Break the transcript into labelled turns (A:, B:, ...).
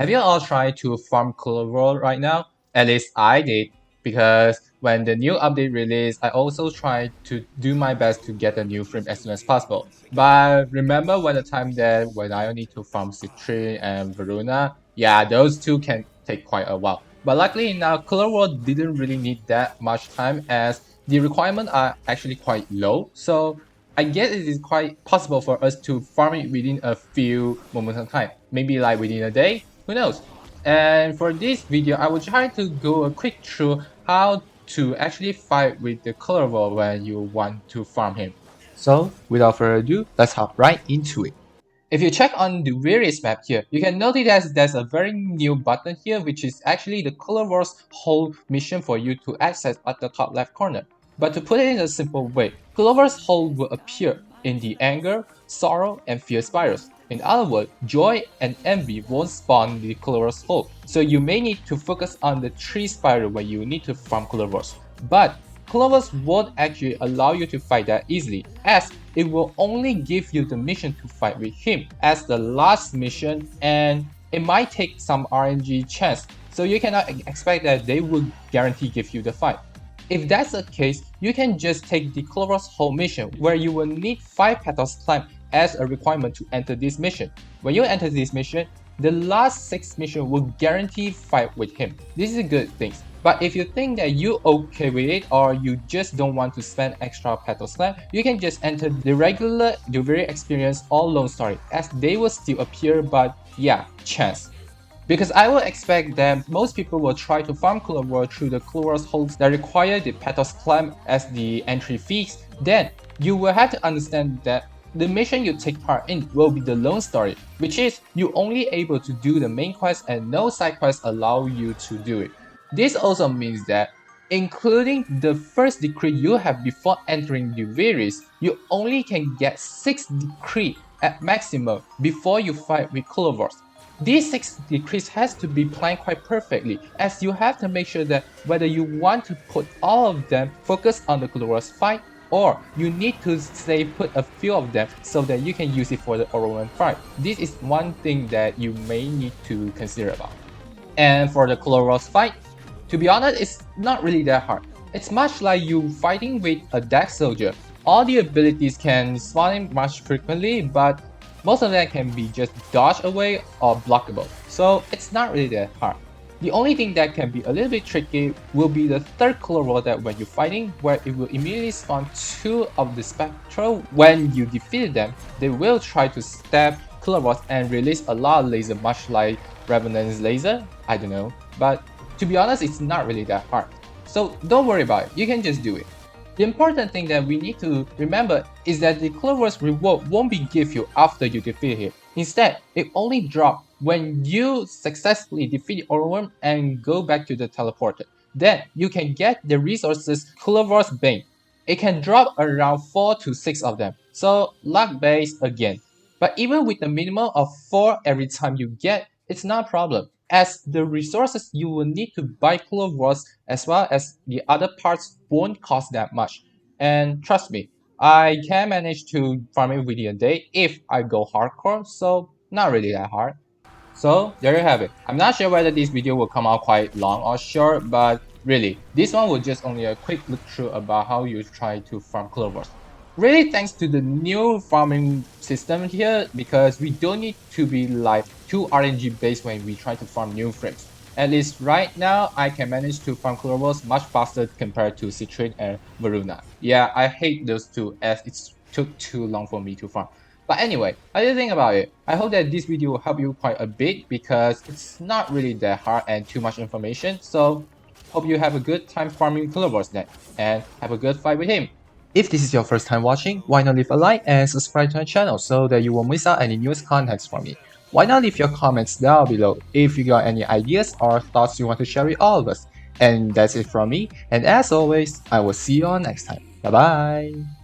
A: Have you all tried to farm Kullervo right now? At least I did, because when the new update released, I also tried to do my best to get a new frame as soon as possible. But remember when the time that when I need to farm Citrine and Voruna? Yeah, those two can take quite a while. But luckily now, Kullervo didn't really need that much time as the requirements are actually quite low. So I guess it is quite possible for us to farm it within a few moments of time. Maybe like within a day, who knows? And for this video, I will try to go a quick through how to actually fight with the Kullervo when you want to farm him. So without further ado, let's hop right into it. If you check on the various map here, you can notice that there's a very new button here, which is actually the Kullervo's whole mission for you to access at the top left corner. But to put it in a simple way, Kullervo's whole will appear in the anger, sorrow, and fear spirals. In other words, joy and envy won't spawn the Kullervo's whole, so you may need to focus on the 3 spiral when you need to farm Kullervo's. But Kullervo's won't actually allow you to fight that easily, as it will only give you the mission to fight with him as the last mission, and it might take some RNG chance, so you cannot expect that they will guarantee give you the fight. If that's the case, you can just take the Kullervo's whole mission, where you will need 5 petals climb as a requirement to enter this mission. When you enter this mission, the last 6 mission will guarantee fight with him. This is a good thing. But if you think that you okay with it, or you just don't want to spend extra petal slam, you can just enter the regular, the very experienced or lone story, as they will still appear, but yeah, chance. Because I will expect that most people will try to farm Kullervo through the Kullervo's holes that require the petals climb as the entry fees, then you will have to understand that the mission you take part in will be the lone story, which is you only able to do the main quest and no side quests allow you to do it. This also means that, including the first decree you have before entering the Viris, you only can get 6 decree at maximum before you fight with Kullervo. These 6 decrees has to be planned quite perfectly, as you have to make sure that whether you want to put all of them focus on the Kullervo's fight, or you need to say put a few of them so that you can use it for the Oroman fight. This is one thing that you may need to consider about. And for the Kullervo's fight, to be honest, it's not really that hard. It's much like you fighting with a deck soldier. All the abilities can spawn in much frequently, but most of them can be just dodged away or blockable, so it's not really that hard. The only thing that can be a little bit tricky will be the third Kullervo that when you're fighting, where it will immediately spawn 2 of the Spectral. When you defeat them, they will try to stab Kullervo and release a lot of laser, much like Revenant's laser, I don't know. But to be honest, it's not really that hard. So don't worry about it, you can just do it. The important thing that we need to remember is that the Kullervo's reward won't be given you after you defeat him. Instead, it only drops when you successfully defeat Orworm and go back to the teleporter. Then you can get the resources Kullervo's Bane. It can drop around 4 to 6 of them, so luck based again. But even with a minimum of 4 every time you get, it's not a problem, as the resources you will need to buy Kullervo's as well as the other parts won't cost that much. And trust me, I can manage to farm it within a day if I go hardcore, so not really that hard. So there you have it. I'm not sure whether this video will come out quite long or short, but really, this one was just only a quick look through about how you try to farm Kullervo's. Really thanks to the new farming system here, because we don't need to be like too RNG based when we try to farm new frames. At least right now, I can manage to farm Kullervo's much faster compared to Citrine and Voruna. Yeah, I hate those two as it took too long for me to farm. But anyway, how do you think about it? I hope that this video will help you quite a bit, because it's not really that hard and too much information. So hope you have a good time farming Kullervo's next and have a good fight with him. If this is your first time watching, why not leave a like and subscribe to my channel so that you won't miss out any newest contents from me. Why not leave your comments down below if you got any ideas or thoughts you want to share with all of us. And that's it from me, and as always, I will see you all next time. Bye bye!